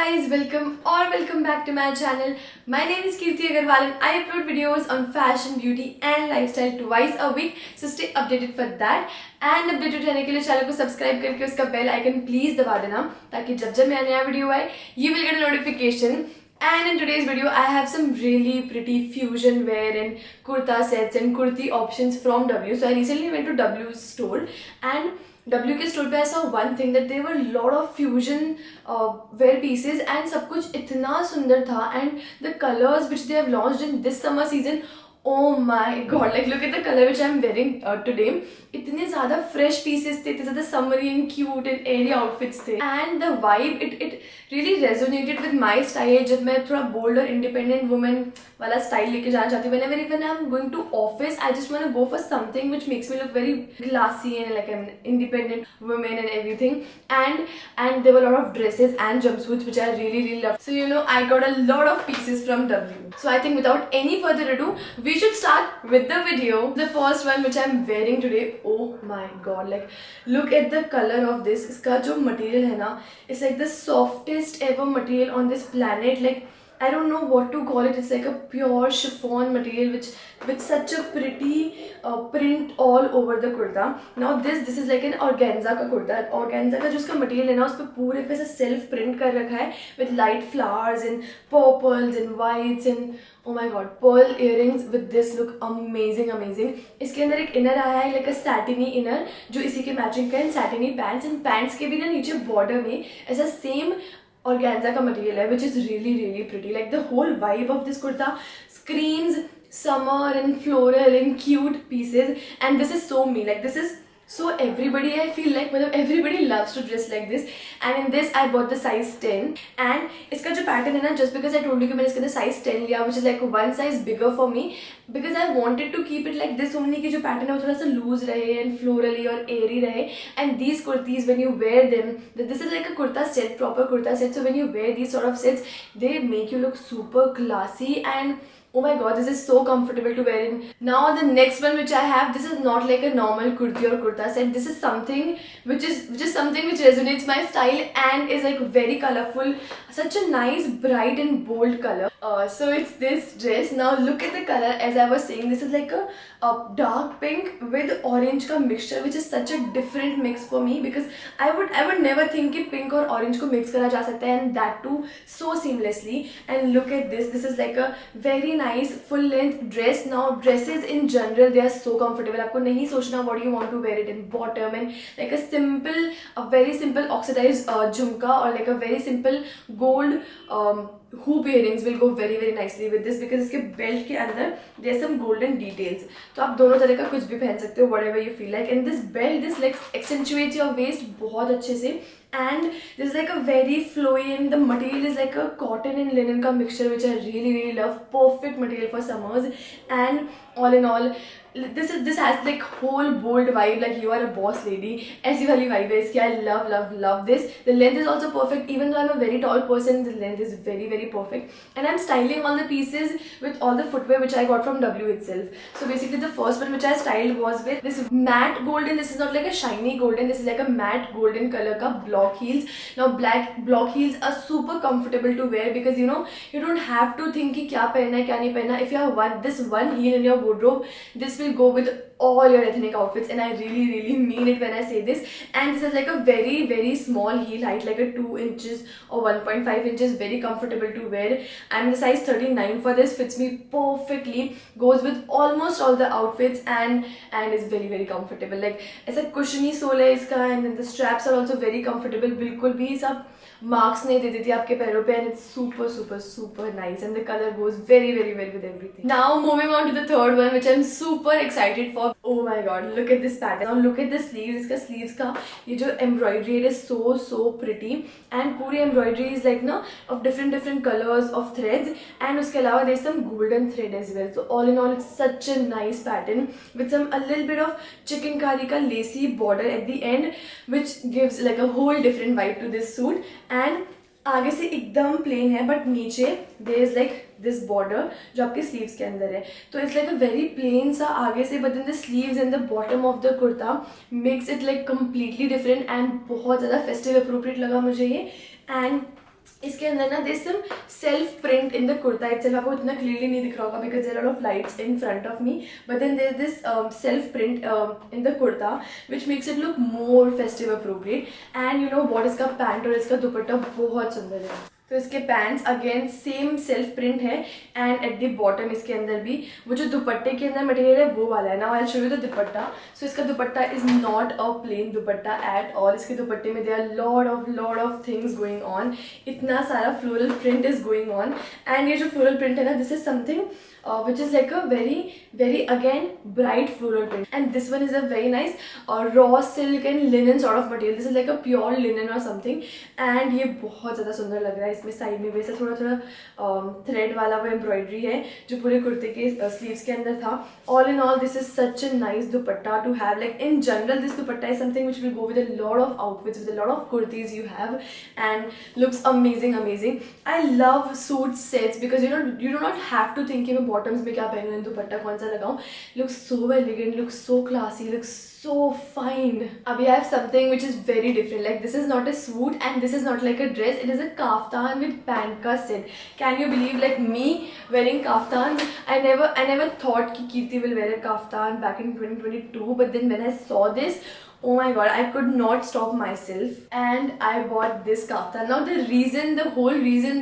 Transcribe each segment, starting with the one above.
guys, welcome back to my channel. My name is Kirti Agarwal and I upload videos on fashion, beauty and lifestyle twice a week. So stay updated for that. And updated रहने के लिए channel को subscribe करके उसका bell icon please दबा देना ताकि जब जब मेरा नया वीडियो आए you will get a notification. And in today's video, I have some really pretty fusion wear and kurta sets and kurti options from W. So I recently went to W's store and W के store पे I saw one thing that there were lot of fusion wear pieces and सब कुछ इतना सुंदर था and the colors which they have launched in this summer season, oh my god, like look at the color which I'm wearing today. इतने ज़्यादा fresh pieces थे, इतने ज़्यादा summery and cute and airy outfits थे and the vibe it really resonated with my style. जब मैं थोड़ा bold और independent woman वाला style लेके जाना चाहती हूँ, whenever even I'm going to office, I just want to go for something which makes me look very classy and like I'm an independent woman and everything. And there were a lot of dresses and jumpsuits which I really loved. So you know, I got a lot of pieces from W. So I think without any further ado, we should start with the video. The first one which I'm wearing today, oh my god, like look at the color of this. इसका जो material है ना, it's like the softest ever material on this planet. Like I don't know what to call it. It's like a pure chiffon material which with such a pretty print all over the kurta. Now this is like an organza का kurta. Organza का जो उसका material है ना, उस पे पूरे पे से self print कर रखा है with light flowers and purples and whites and oh my god, pearl earrings with this look amazing. इसके अंदर एक inner आया है like a satiny inner जो इसी के matching का है, satiny pants and pants के भी ना नीचे border में ऐसा same organza का material है which is really pretty. Like the whole vibe of this kurta screams summer and floral and cute pieces and this is so me. Like this is so everybody, I feel like everybody loves to dress like this. And in this I bought the size 10 and इसका जो pattern है ना, just because I told you कि मैंने इसके अंदर size 10 लिया which is like one size bigger for me because I wanted to keep it like this only कि जो pattern है वो थोड़ा सा loose रहे and florally और airy रहे. And these kurtis when you wear them, this is like a kurta set, proper kurta set, so when you wear these sort of sets they make you look super classy and oh my god, this is so comfortable to wear in. Now the next one which I have, this is not like a normal kurti or kurta set. This is something which resonates my style and is like very colorful. Such a nice bright and bold color. So it's this dress. Now look at the color. As I was saying, this is like a dark pink with orange ka mixture, which is such a different mix for me because I would never think कि pink और orange को mix करा जा सकता है and that too so seamlessly. And look at this. This is like a very nice full length dress. Now dresses in general they are so comfortable. आपको नहीं सोचना what you want to wear it in bottom and like a very simple oxidized jhumka or like a very simple gold hoop earrings will go very nicely with this because इसके belt के अंदर there are some golden details. तो आप दोनों तरह का कुछ भी पहन सकते हो whatever you feel like. And this belt this like accentuates your waist बहुत अच्छे से. And this is like a very flowy and the material is like a cotton and linen ka mixture which I really love. Perfect material for summers. And all in all this has like whole bold vibe like you are a boss lady. ऐसी वाली vibe है इसकी. I love this. The length is also perfect. Even though I'm a very tall person, the length is very perfect. And I'm styling all the pieces with all the footwear which I got from W itself. So basically the first one which I styled was with this matte golden. This is not like a shiny golden. This is like a matte golden color ka block heels. Now black block heels are super comfortable to wear because you know you don't have to think कि क्या पहनना है क्या नहीं पहनना. If you have this one heel in your wardrobe, this will go with all your ethnic outfits and I really mean it when I say this. And this is like a very small heel height, like a 2 inches or 1.5 inches, very comfortable to wear. I'm the size 39 for this, fits me perfectly, goes with almost all the outfits and is very comfortable. Like ऐसा cushiony sole है इसका and then the straps are also very comfortable. बिल्कुल भी सब marks नहीं दे देती आपके पैरों पे and it's super nice and the color goes very well with everything. Now moving on to the third one which I'm super excited for. Oh my god, look at this pattern. Now look at the sleeves. इसका sleeves का ये जो embroidery is so pretty and पूरी embroidery is like ना of different colors of threads and उसके अलावा there's some golden thread as well. So all in all it's such a nice pattern with a little bit of chikankari का lacy border at the end which gives like a whole different vibe to this suit. And आगे से एकदम plane है but नीचे there is like this border जो आपके sleeves के अंदर है. तो it's like a very plain सा आगे से but then the sleeves and the bottom of the kurta makes it like completely different and बहुत ज़्यादा फेस्टिव अप्रोप्रिएट लगा मुझे ये. एंड इसके अंदर ना this some self print in the kurta itself. आपको इतना क्लियरली नहीं दिख रहा होगा because there are a lot of lights in front of me, but then there's this self print in the kurta which makes it look more festive appropriate. And you know what, इसका pant और इसका दुपट्टा बहुत सुंदर है. तो इसके pants again same self print है and at the bottom इसके अंदर भी वो जो दुपट्टे के अंदर मटेरियल है वो वाला है. Now I will show you the dupatta. So इसका dupatta is not a plain dupatta at all. इसके दुपट्टे में there are lot of things going on. इतना सारा floral print is going on and ये जो फ्लोरल प्रिंट है ना, this is something which is like a very again bright floral print, and this one is a very nice raw silk and linen sort of material. This is like a pure linen or something, and ये बहुत ज़्यादा सुंदर लग रहा है. इसमें side में वैसे थोड़ा थ्रेड वाला वो एम्ब्रॉयडरी है जो पूरे कुर्ते के स्लीव्स के अंदर था. All in all, this is such a nice dupatta to have. Like in general, this dupatta is something which will go with a lot of outfits, with a lot of kurtis you have, and looks amazing. I love suit sets because you do not have to think कि मैं bottoms में क्या पहनूं, दुपट्टा कौन सा लगाऊं. Looks so elegant, looks so classy, looks so fine. Abhi I have something which is very different. Like this is not a suit and this is not like a dress. It is a kaftan with pant ka set. Can you believe, like me wearing kaftans? I never thought ki Kirti will wear a kaftan back in 2022. But then when I saw this, oh my god, I could not stop myself and I bought this kaftan. Now the whole reason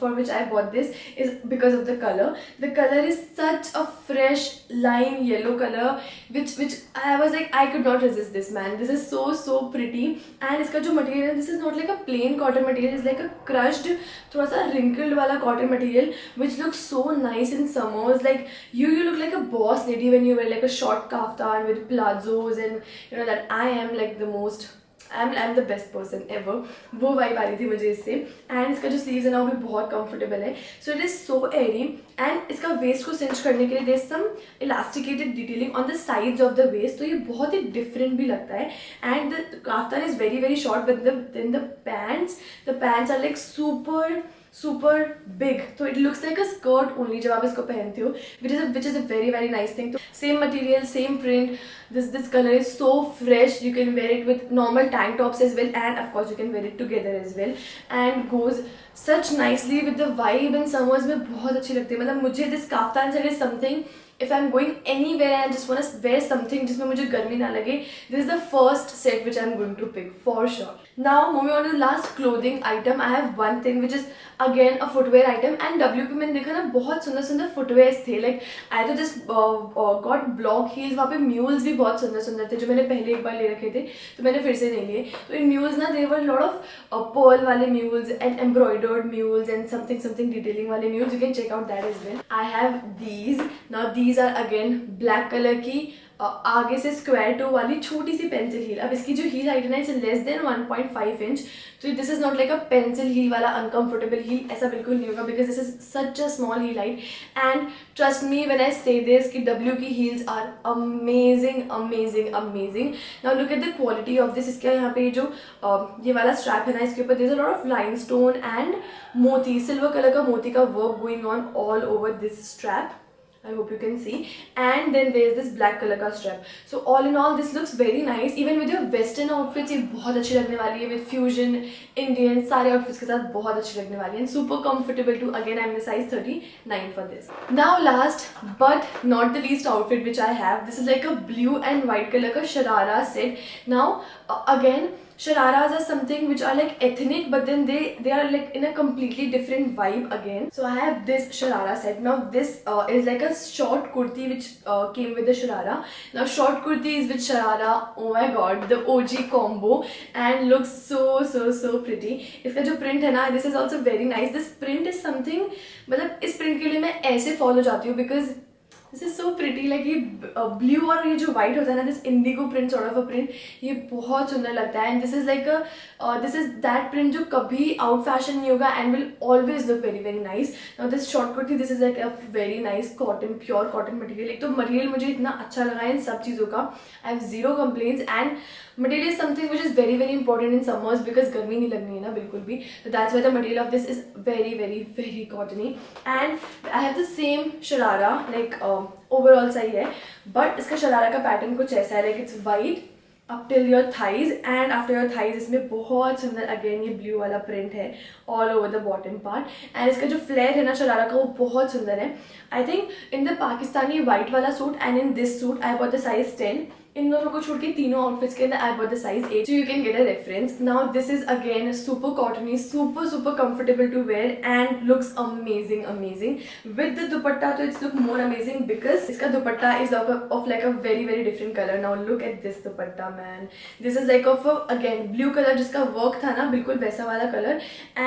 for which I bought this is because of the color. The color is such a fresh lime yellow color which I was like, I could not resist this, man. This is so pretty. And iska jo material, this is not like a plain cotton material. It's like a crushed, thoda sa wrinkled wala cotton material which looks so nice in summers. Like you look like a boss lady when you wear like a short kaftan with plazzos, and that I am like the most, I'm the best person ever. वो vibe आ रही थी मुझे इससे. And इसका जो sleeves है ना वो भी बहुत कंफर्टेबल है. So it is so airy. And इसका वेस्ट को सिंच करने के लिए there is some elasticated detailing on the sides of the waist. तो ये बहुत ही डिफरेंट भी लगता है. And the kaftan is very short, but then the pants are like super big. So it looks like a skirt only जब आप इसको पहनते हो, which is a very nice thing. तो same material, same print. This color is so fresh. You can wear it with normal tank tops as well, and of course you can wear it together as well, and goes such nicely with the vibe. And summers में बहुत अच्छी लगती है. मतलब मुझे this kaftan set is something, if I'm going anywhere and I just want to wear something जिसमें मुझे गर्मी ना लगे, this is the first set which I'm going to pick for sure. Now moving on to the last clothing item, I have one thing which is again a footwear item. And W पे मैंने देखा ना बहुत सुंदर footwears थे. Like I तो just got block heels. वहाँ पे mules भी बहुत सुंदर थे जो मैंने पहले एक बार ले रखे थे, तो मैंने फिर से नहीं लिए. तो इन mules ना there were a lot of pearl वाले mules and embroidered mules and something detailing वाले mules. You can check out that as well. I have these. Now these are again black color की आगे से square to वाली छोटी सी pencil heel. अब इसकी जो हील हाइट है ना, इट्स लेस देन 1.5 इंच. तो this is not like a pencil heel वाला अनकंफर्टेबल हील, ऐसा बिल्कुल नहीं होगा because this is such a small heel height. And trust me when I say this कि W की heels are amazing. Now look at the quality of this. इसके यहाँ पे जो ये वाला स्ट्रैप है ना, इसके ऊपर there is a lot of limestone and moti, silver colour का मोती का work going on all over this strap. I hope you can see. And then there is this black color का strap. So all in all this looks very nice. Even with your western outfits ये बहुत अच्छी लगने वाली है. With fusion, Indian सारे outfits के साथ बहुत अच्छी लगने वाली है. And super comfortable too. Again I'm in size 39 for this. Now last but not the least outfit which I have. This is like a blue and white color का sharara set. Now again shararas are something which are like ethnic, but then they are like in a completely different vibe again. So I have this sharara set. Now this is like a short kurti which came with the sharara. Now short kurti is with sharara. Oh my god, the OG combo, and looks so pretty. इसका जो print है ना, this is also very nice. This print is something, मतलब इस print के लिए मैं ऐसे follow जाती हूँ because this is so pretty. Like ये ब्लू और ये जो वाइट होता है ना, this Indigo print sort of a print, ये बहुत सुंदर लगता है. And this is like this is that print जो कभी आउट फैशन नहीं होगा and will always look very nice. Now this short kurti, this is like a very nice cotton, pure cotton material. एक तो मटेरियल मुझे इतना अच्छा लगा है इन सब चीज़ों का. I have zero complaints. And material is something which is very important in summers because गर्मी नहीं लगनी है ना बिल्कुल भी. तो that's why the material of this is very cottony. And I have the same sharara, like overall सही है, बट इसका शरारा का पैटर्न कुछ ऐसा है. Like it's white up till your thighs and after your thighs. इसमें बहुत सुंदर अगेन ये ब्लू वाला प्रिंट है all over the bottom part. And इसका जो फ्लेयर है ना शरारा का वो बहुत सुंदर है। I think in the Pakistani white वाला suit and in this suit I bought the size 10। इन दोनों को छोड़ के तीनों आउटफिट्स के अंदर I bought the size 8, so you can get a reference. Now this is again super cottony, super comfortable to wear and looks amazing with the dupatta. So it's look more amazing because इसका दुपट्टा is of like a very different color. Now look at this dupatta man. This is like of a, again blue color जिसका work था ना बिल्कुल वैसा वाला color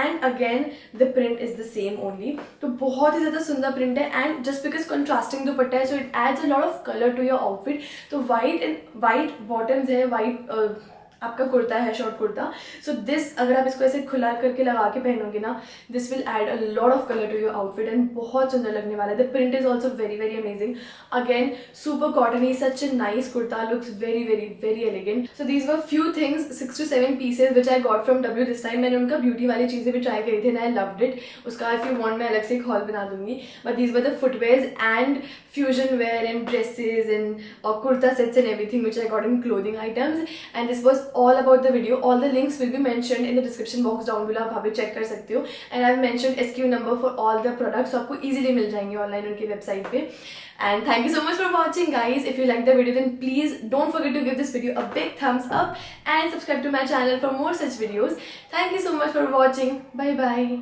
and again the print is the same only. तो बहुत ही ज़्यादा सुंदर print है and just because contrasting दुपट्टा है so it adds a lot of color to your outfit. तो वाइट बॉटम्स है, वाइट आपका कुर्ता है, शॉर्ट कुर्ता. सो दिस अगर आप इसको ऐसे खुला करके लगा के पहनोगे ना, this will add a lot of colour to your outfit and बहुत सुंदर लगने वाला है. The print is also very amazing. Again super cottony, such a nice kurta, looks very elegant. So these were few things, 6 to 7 pieces which I got from W this time. मैंने उनका beauty वाली चीज़ें भी ट्राई करी थी and I loved it. उसका if you want मैं अलग से एक हॉल बना दूंगी. But these were the footwears and fusion wear and dresses and kurta sets and everything which I got in clothing items. And this was all about the video. All the links will be mentioned in the description box down below. आप वहाँ पे check कर सकते हो. And I've mentioned SKU number for all the products, so आपको easily मिल जाएंगे online उनकी website पे. And thank you so much for watching guys. If you like the video then please don't forget to give this video a big thumbs up and subscribe to my channel for more such videos. Thank you so much for watching. Bye bye.